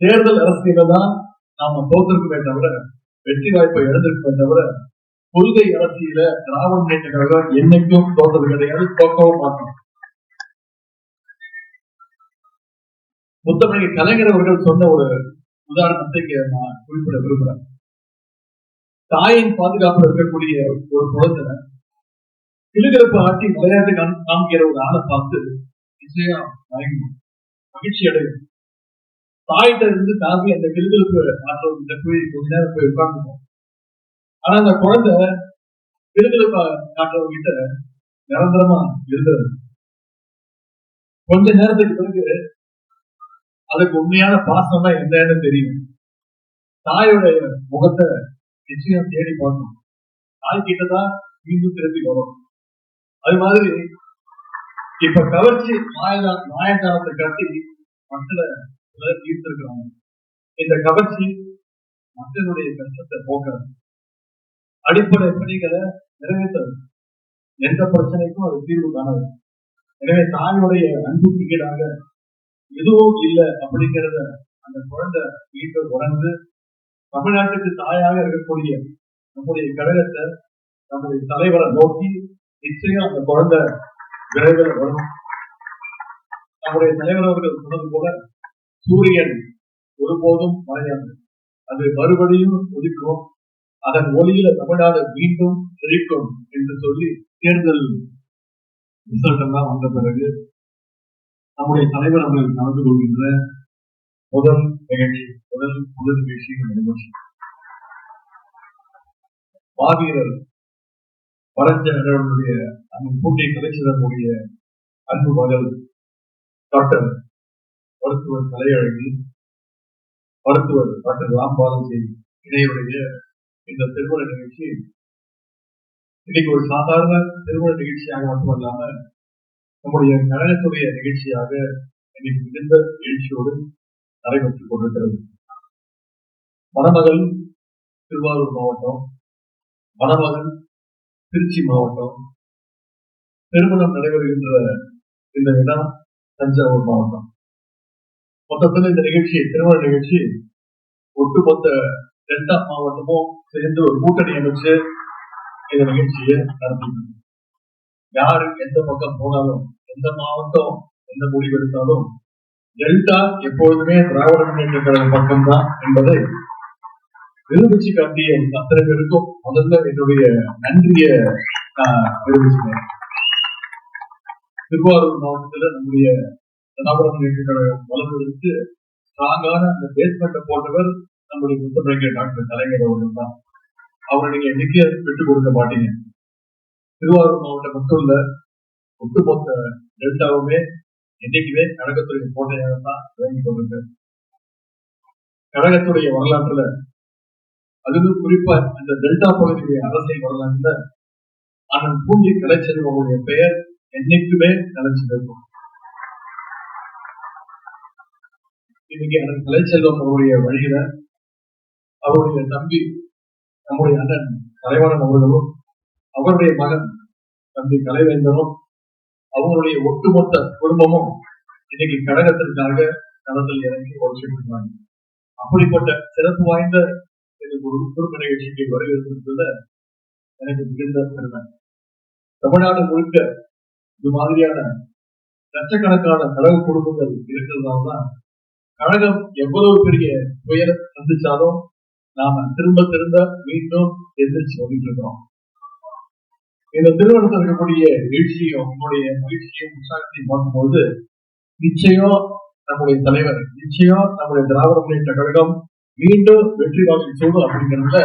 தேர்தல் அரசியல தான் நாம தோற்றிருக்குமே தவிர வெற்றி வாய்ப்பை இழந்திருக்குமே தவிர கொள்கை அரசியல திராவிட முன்னேற்ற கழகம் என்னைக்கும் தோற்றது கிடையாது, தோக்கவும் மாட்டோம். முத்தமிழ் கலைஞர் அவர்கள் சொன்ன ஒரு உதாரணத்தை நான் குறிப்பிட விரும்புறேன். தாயின் பாதுகாப்பு இருக்கக்கூடிய ஒரு குழந்தை கிளுகிழப்பு ஆட்டி விளையாட்டு காமிக்கிற ஒரு ஆளை பார்த்து நிச்சயம் மகிழ்ச்சி அடையும். தாயிட்ட இருந்து தாங்கி அந்த கிளுகிழப்பு ஆற்றவங்கிட்ட போய் கொஞ்ச நேரம் போய் உட்கார்ந்துக்கும். ஆனா அந்த குழந்தை கிளுகிழப்பு ஆற்றவங்கிட்ட நிரந்தரமா இருந்தது. கொஞ்ச நேரத்துக்கு பிறகு அதுக்கு உண்மையான பாசம் தான் என்னன்னு தெரியும். தாயோடைய முகத்தை நிச்சயம் தேடி பார்க்கணும். தாய் கிட்டதான் மீண்டும் திரும்பி வரும். அது மாதிரி இப்ப கவர்ச்சி மாயஜாலத்தை கட்டி மக்களை ஈர்த்திருக்கிறாங்க. இந்த கவர்ச்சி மக்களுடைய கஷ்டத்தை போக்காது, அடிப்படை பணிகளை நிறைவேற்றது, எந்த பிரச்சனைக்கும் அது தீர்வு காணாது. எனவே தாயோடைய அன்புக்கு ஈடாக எதுவும் இல்லை அப்படிங்கிறத அந்த குழந்தை மீண்டும் உணர்ந்து தமிழ்நாட்டுக்கு தாயாக இருக்கக்கூடிய நம்முடைய கழகத்தை, நம்முடைய தலைவரை நோக்கி நிச்சயம் அந்த குழந்தை விரைவில் வரும். நம்முடைய தலைவர் அவர்கள் சொன்னது போல சூரியன் ஒருபோதும் மறையாது, அது மறுபடியும் உதிக்கும், அதன் ஒளியில தமிழ்நாடு மீண்டும் செழிக்கும் என்று சொல்லி தேர்தல் ரிசல்ட் எல்லாம் வந்த பிறகு நம்முடைய தலைவர் அவர்கள் கலந்து கொள்கின்ற முதல் நிகழ்ச்சி நிகழ்ச்சி மாவீரர் பரஞ்சனுடைய அந்த பூட்டை கலைச்சிடக்கூடிய அன்பு மகள் டாக்டர் மருத்துவர் கலையழகி, மருத்துவர் டாக்டர் ராம்பாலாஜி இணையுடைய இந்த திருமண நிகழ்ச்சி இன்னைக்கு ஒரு சாதாரண திருமண நிகழ்ச்சியாக மட்டுமல்லாம நம்முடைய கழகத்துடைய நிகழ்ச்சியாக இன்னைக்கு மிகுந்த எழுச்சியோடு நடைபெற்றுக் கொண்டிருக்கிறது. மணமகள் திருவாரூர் மாவட்டம், மணமகன் திருச்சி மாவட்டம், திருமணம் நடைபெறுகின்ற இந்த இடம் தஞ்சாவூர் மாவட்டம். மொத்தத்தில் இந்த நிகழ்ச்சி, திருமண நிகழ்ச்சி ஒட்டுமொத்த டெல்டா மாவட்டமும் சேர்ந்து ஒரு கூட்டணி அமைச்சு இந்த நிகழ்ச்சியை நடத்தினாங்க. யாரு எந்த பக்கம் போனாலும், எந்த மாவட்டம் எந்த முடிவு எடுத்தாலும் டெல்டா எப்பொழுதுமே திராவிட முன்னேற்ற கழக பக்கம்தான் என்பதை நிரூபிச்சு காட்டிய அத்தனை பேருக்கும் முதல்ல என்னுடைய நன்றிய நிரூபிச்சேன். திருவாரூர் மாவட்டத்துல நம்முடைய திராவிட முன்னேற்ற கழகம் வளர்வதற்கு ஸ்ட்ராங்கான அந்த பேஸ்மெண்ட்டை போட்டவர் நம்முடைய முத்தமிழ் டாக்டர் கலைஞர் அவர்கள் தான். அவரை நீங்க என்னைக்கே விட்டுக் கொடுக்க மாட்டீங்க. திருவாரூர் மாவட்டம் மட்டும் இல்ல, ஒட்டுமொத்த டெல்டாவுமே என்னைக்குமே கழகத்துடைய கோட்டையாக தான் விளங்கி கொண்டிருக்கு. கழகத்துடைய வரலாற்றுல, அதுவும் குறிப்பா இந்த டெல்டா பகுதியுடைய அரசியல் வரலாற்றுல அண்ணன் பூண்டி கலைச்செல்வனுடைய பெயர் என்னைக்குமே நிலைச்சிருக்கும். இன்னைக்கு அண்ணன் கலைச்செல்வம் அவருடைய வழியில அவருடைய தம்பி நம்முடைய அண்ணன் கலைவாணன் அவர்களும், அவருடைய மகன் தம்பி கலைவேந்தனும், அவங்களுடைய ஒட்டுமொத்த குடும்பமும் இன்னைக்கு கழகத்திற்காக களத்தில் இறங்கி உழைச்சிட்டு இருக்காங்க. அப்படிப்பட்ட சிறப்பு வாய்ந்த ஒரு குடும்ப நிகழ்ச்சிக்கு வரவேற்பதில் எனக்கு மிகுந்த பெருமை. தமிழ்நாடு முழுக்க இது மாதிரியான லட்சக்கணக்கான கழக குடும்பங்கள் இருக்கிறதால்தான் கழகம் எவ்வளவு பெரிய துயரை சந்திச்சாலும் நாம திரும்ப திரும்ப மீண்டும் எதிர்த்து வந்துட்டு இருக்கிறோம். இந்த திருமணத்தில் இருக்கக்கூடிய எழுச்சியும் நம்முடைய மகிழ்ச்சியும் உற்சாகத்தையும் பார்க்கும்போது நிச்சயம் நம்முடைய தலைவர், நிச்சயம் நம்முடைய திராவிட முன்னேற்ற கழகம் மீண்டும் வெற்றி வாங்கி சூடும் அப்படிங்கிறதுல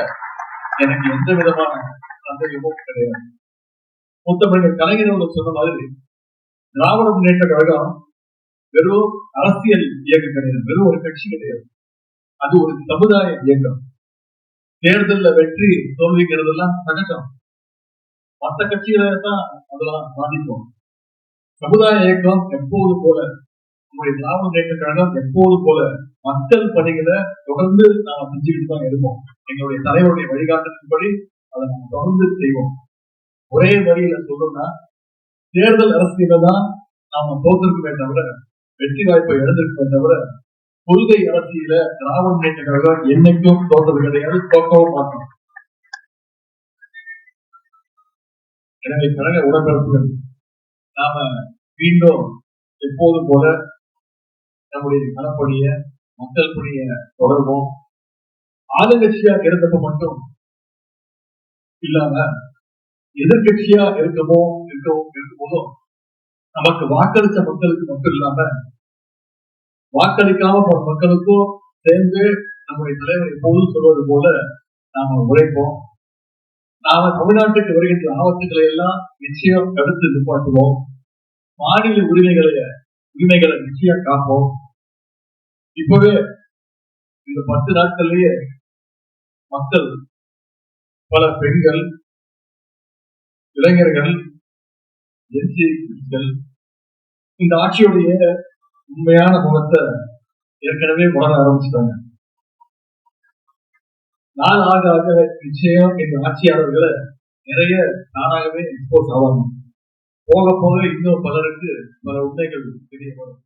எனக்கு எந்த விதமான சந்தேகமும் கிடையாது. முத்தமிழர் கலைஞர்கள் சொன்ன மாதிரி திராவிட முன்னேற்ற கழகம் வெறும் அரசியல் இயக்கம் கிடையாது, வெறும் ஒரு கட்சி கிடையாது, அது ஒரு சமுதாய இயக்கம். தேர்தல்ல வெற்றி தோல்விங்கிறது எல்லாம் சகஜம், மற்ற கட்சிகளை தான் அதெல்லாம் பாதிக்கும். சமுதாய இயக்கம் எப்போது போல, நம்முடைய திராவிட முன்னேற்ற கழகம் எப்போது போல மக்கள் பணிகளை தொடர்ந்து நாம செஞ்சுக்கிட்டு தான் இருப்போம். எங்களுடைய தலைவருடைய வழிகாட்டுபடி அதை நம்ம தொடர்ந்து செய்வோம். ஒரே வழியில சொல்லணும்னா, தேர்தல் அரசியல தான் நாம தோற்றிருக்குமே தவிர வெற்றி வாய்ப்பை இழந்திருக்குமே தவிர கொள்கை அரசியல திராவிட முன்னேற்ற கழகம் என்னைக்கும் தோற்றது கிடையாது, தோற்கவும் மாட்டோம். எனவே கழக உடன்பிறப்புகள் நாம மீண்டும் எப்போதும் போல நம்முடைய களப்பணிய மக்கள் பணிய தொடர்போம். ஆளுங்கட்சியா இருந்தப்ப மட்டும் இல்லாம எதிர்கட்சியா இருக்கும்போதும் நமக்கு வாக்களிச்ச மக்களுக்கு மட்டும் இல்லாம வாக்களிக்காம போற மக்களுக்கும் சேர்ந்து நம்முடைய தலைவர் எப்போதும் சொல்வது போல நாம உழைப்போம். நாம தமிழ்நாட்டுக்கு வருகின்ற ஆபத்துக்களை எல்லாம் நிச்சயம் தடுத்து நிப்பாட்டுவோம். மாநில உரிமைகளை நிச்சயம் காப்போம். இப்பவே இந்த 10 நாட்கள்லயே மக்கள், பல பெண்கள், இளைஞர்கள், என்சிகள் இந்த ஆட்சியுடைய உண்மையான முகத்தை ஏற்கனவே உணர ஆரம்பிச்சிட்டாங்க. நாள் ஆக ஆக நிச்சயம் இந்த ஆட்சியாளர்களை நிறைய தானாகவே எக்ஸ்போஸ் ஆவாங்க. போக போக இன்னும் பலருக்கு பல உண்மைகள் தெரிய வரும்.